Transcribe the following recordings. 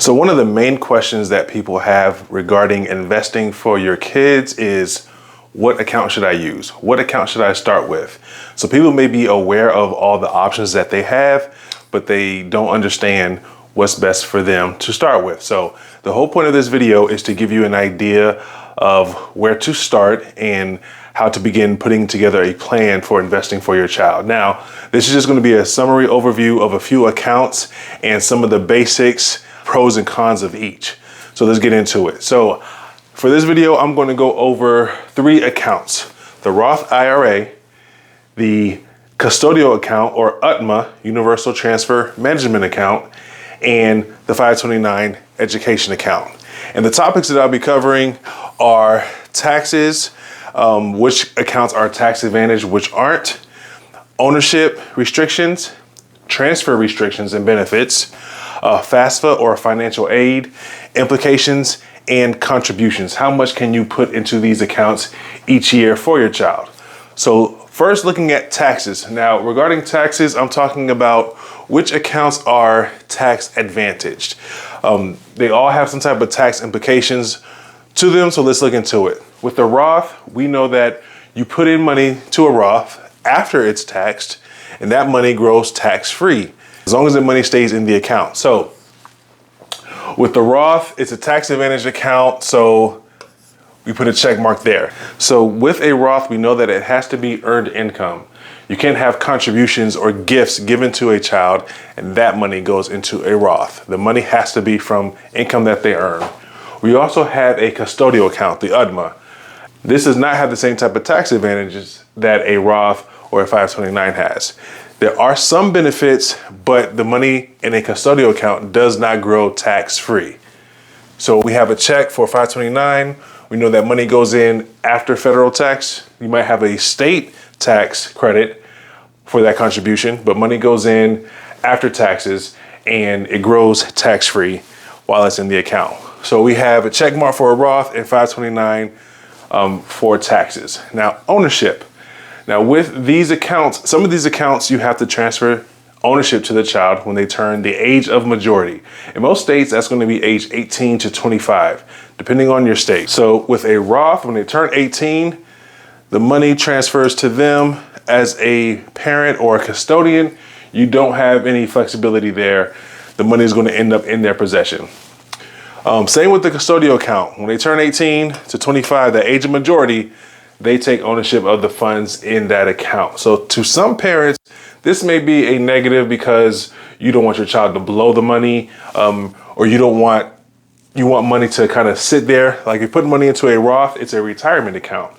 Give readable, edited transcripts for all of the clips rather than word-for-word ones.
So one of the main questions that people have regarding investing for your kids is, what account should I use? What account should I start with? So people may be aware of all the options that they have, but they don't understand what's best for them to start with. So the whole point of this video is to give you an idea of where to start and how to begin putting together a plan for investing for your child. Now, this is just going to be a summary overview of a few accounts and some of the basics, pros and cons of each. So let's get into it. So for this video, I'm going to go over 3 accounts: the Roth IRA, the Custodial Account, or UTMA, Universal Transfer Management Account, and the 529 Education Account. And the topics that I'll be covering are taxes, which accounts are tax advantage, which aren't, ownership restrictions, transfer restrictions and benefits, FAFSA or financial aid, implications, and contributions. How much can you put into these accounts each year for your child? So first, looking at taxes. Now, regarding taxes, I'm talking about which accounts are tax advantaged. They all have some type of tax implications to them, so let's look into it. With the Roth, we know that you put in money to a Roth after it's taxed, and that money grows tax-free as long as the money stays in the account. So with the Roth, it's a tax advantage account, so we put a check mark there. So with a Roth, we know that it has to be earned income. You can't have contributions or gifts given to a child and that money goes into a Roth. The money has to be from income that they earn. We also have a custodial account, the UTMA. This does not have the same type of tax advantages that a Roth or a 529 has. There are some benefits, but the money in a custodial account does not grow tax-free. So we have a check for 529. We know that money goes in after federal tax. You might have a state tax credit for that contribution, but money goes in after taxes and it grows tax-free while it's in the account. So we have a check mark for a Roth and 529 for taxes. Now, ownership. Now with these accounts, some of these accounts you have to transfer ownership to the child when they turn the age of majority. In most states, that's going to be age 18 to 25, depending on your state. So with a Roth, when they turn 18, the money transfers to them as a parent or a custodian. You don't have any flexibility there. The money is going to end up in their possession. Same with the custodial account. When they turn 18 to 25, the age of majority, they take ownership of the funds in that account. So to some parents, this may be a negative because you don't want your child to blow the money, or you want money to kind of sit there. Like, if you put money into a Roth, it's a retirement account.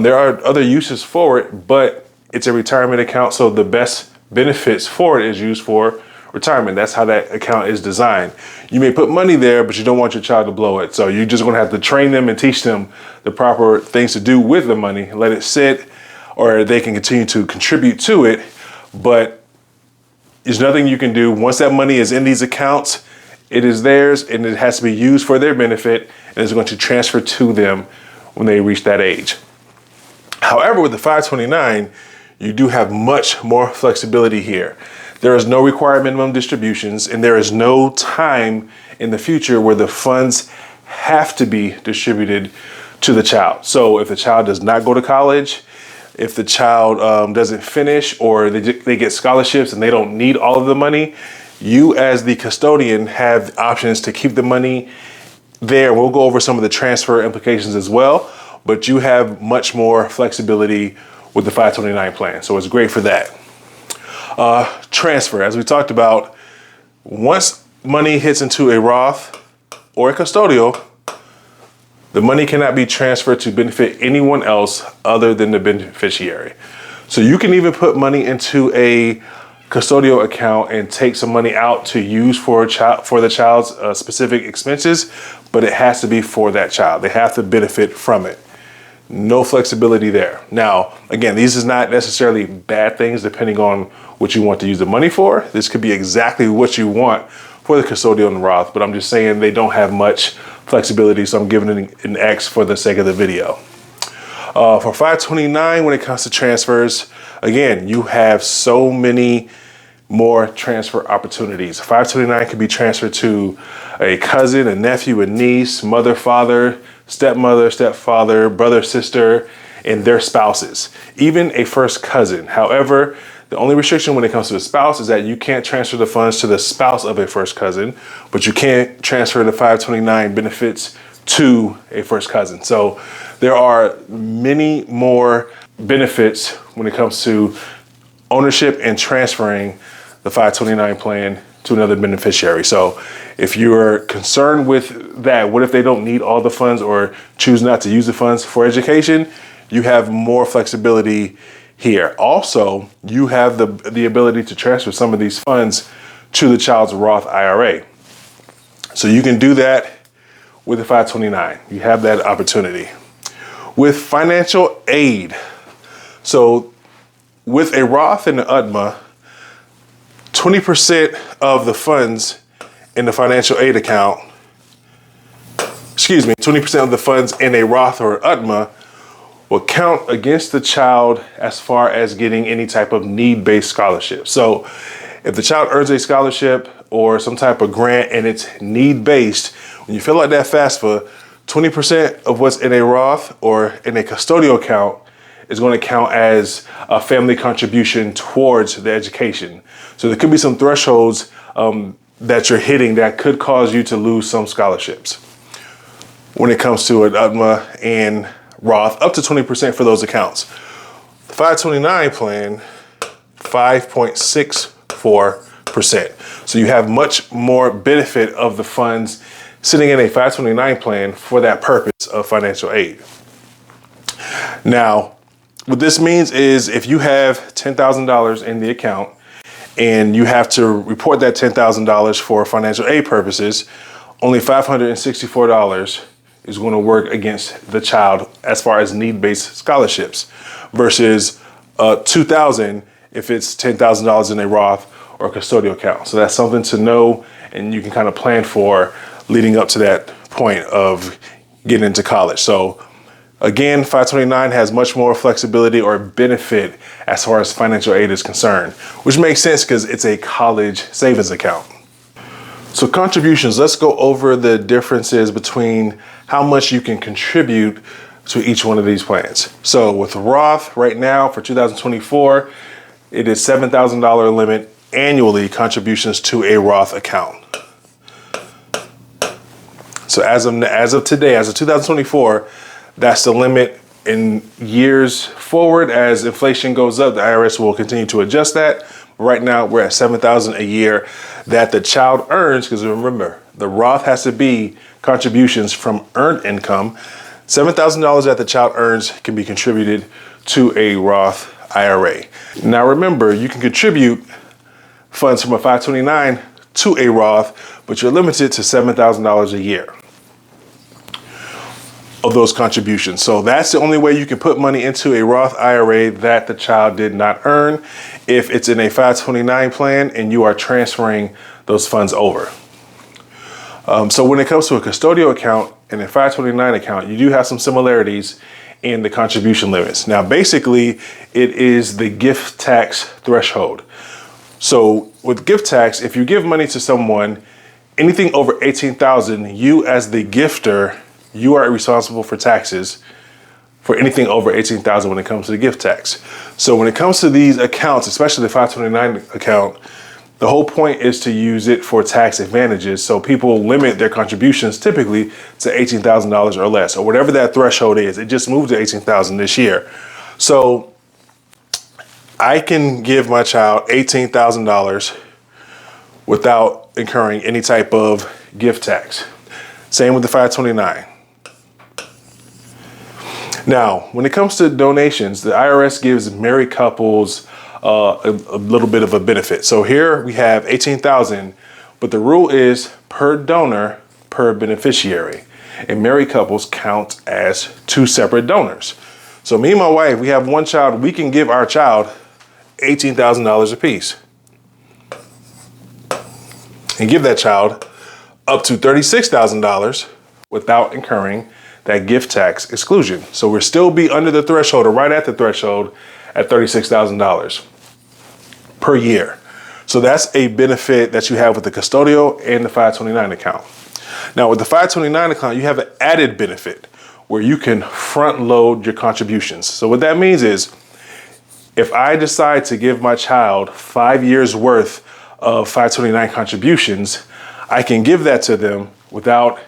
There are other uses for it, but it's a retirement account. So the best benefits for it is used for retirement. That's how that account is designed. You may put money there, but you don't want your child to blow it. So you're just going to have to train them and teach them the proper things to do with the money. Let it sit, or they can continue to contribute to it. But there's nothing you can do. Once that money is in these accounts, it is theirs and it has to be used for their benefit, and it's going to transfer to them when they reach that age. However, with the 529, you do have much more flexibility here. There is no required minimum distributions, and there is no time in the future where the funds have to be distributed to the child. So if the child does not go to college, if the child doesn't finish, or they get scholarships and they don't need all of the money, you as the custodian have options to keep the money there. We'll go over some of the transfer implications as well, but you have much more flexibility with the 529 plan. So it's great for that. Transfer, as we talked about, once money hits into a Roth or a custodial, the money cannot be transferred to benefit anyone else other than the beneficiary. So you can even put money into a custodial account and take some money out to use for the child's specific expenses, but it has to be for that child. They have to benefit from it. No flexibility there. Now, again, these is not necessarily bad things depending on what you want to use the money for. This could be exactly what you want for the custodial and Roth, but I'm just saying they don't have much flexibility, so I'm giving it an X for the sake of the video. For 529, when it comes to transfers, again, you have so many more transfer opportunities. 529 can be transferred to a cousin, a nephew, a niece, mother, father, stepmother, stepfather, brother, sister, and their spouses, even a first cousin. However, the only restriction when it comes to a spouse is that you can't transfer the funds to the spouse of a first cousin, but you can't transfer the 529 benefits to a first cousin. So there are many more benefits when it comes to ownership and transferring the 529 plan to another beneficiary. So if you're concerned with that, what if they don't need all the funds or choose not to use the funds for education? You have more flexibility here. Also, you have the ability to transfer some of these funds to the child's Roth IRA. So you can do that with the 529. You have that opportunity. With financial aid, so with a Roth and an UTMA, 20% of the funds in the financial aid account, 20% of the funds in a Roth or UTMA will count against the child as far as getting any type of need-based scholarship. So if the child earns a scholarship or some type of grant and it's need-based, when you fill out that FAFSA, 20% of what's in a Roth or in a custodial account is going to count as a family contribution towards the education. So there could be some thresholds that you're hitting that could cause you to lose some scholarships. When it comes to an UTMA and Roth, up to 20% for those accounts. The 529 plan, 5.64%. So you have much more benefit of the funds sitting in a 529 plan for that purpose of financial aid. Now, what this means is if you have $10,000 in the account and you have to report that $10,000 for financial aid purposes, only $564 is going to work against the child as far as need-based scholarships versus $2,000 if it's $10,000 in a Roth or custodial account. So that's something to know, and you can kind of plan for leading up to that point of getting into college. So again, 529 has much more flexibility or benefit as far as financial aid is concerned, which makes sense because it's a college savings account. So contributions, let's go over the differences between how much you can contribute to each one of these plans. So with Roth right now for 2024, it is $7,000 limit annually contributions to a Roth account. So as of today, as of 2024, that's the limit. In years forward, as inflation goes up, the IRS will continue to adjust that. Right now, we're at $7,000 a year that the child earns, because remember, the Roth has to be contributions from earned income. $7,000 that the child earns can be contributed to a Roth IRA. Now remember, you can contribute funds from a 529 to a Roth, but you're limited to $7,000 a year of those contributions. So that's the only way you can put money into a Roth IRA that the child did not earn if it's in a 529 plan and you are transferring those funds over. So when it comes to a custodial account and a 529 account, you do have some similarities in the contribution limits. Now, basically, it is the gift tax threshold. So with gift tax, if you give money to someone, anything over $18,000, you as the gifter, you are responsible for taxes for anything over $18,000 when it comes to the gift tax. So when it comes to these accounts, especially the 529 account, the whole point is to use it for tax advantages. So people limit their contributions typically to $18,000 or less, or whatever that threshold is. It just moved to $18,000 this year. So I can give my child $18,000 without incurring any type of gift tax. Same with the 529. Now, when it comes to donations, the IRS gives married couples a little bit of a benefit. So here we have $18,000, but the rule is per donor, per beneficiary. And married couples count as two separate donors. So me and my wife, we have one child, we can give our child $18,000 apiece. And give that child up to $36,000 without incurring that gift tax exclusion. So we'll still be under the threshold or right at the threshold at $36,000 per year. So So that's a benefit that you have with the custodial and the 529 account. Now with the 529 account, you have an added benefit where you can front load your contributions. So what that means is if I decide to give my child 5 years worth of 529 contributions, I can give that to them without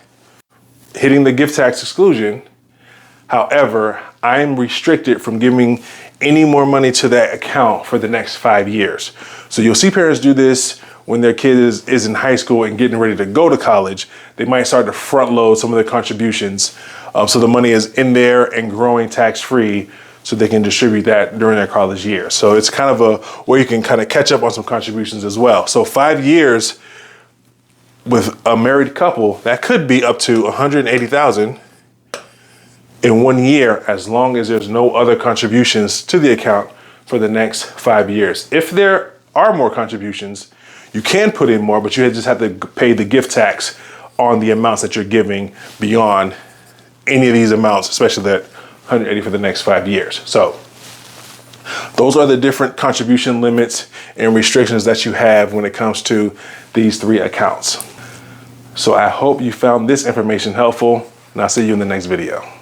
hitting the gift tax exclusion. However, I'm restricted from giving any more money to that account for the next 5 years. So you'll see parents do this when their kid is in high school and getting ready to go to college. They might start to front load some of their contributions so the money is in there and growing tax-free so they can distribute that during their college year. So it's kind of a where you can kind of catch up on some contributions as well. So 5 years with a married couple, that could be up to $180,000 in 1 year, as long as there's no other contributions to the account for the next 5 years. If there are more contributions, you can put in more, but you just have to pay the gift tax on the amounts that you're giving beyond any of these amounts, especially that 180 for the next 5 years. So those are the different contribution limits and restrictions that you have when it comes to these 3 accounts. So I hope you found this information helpful, and I'll see you in the next video.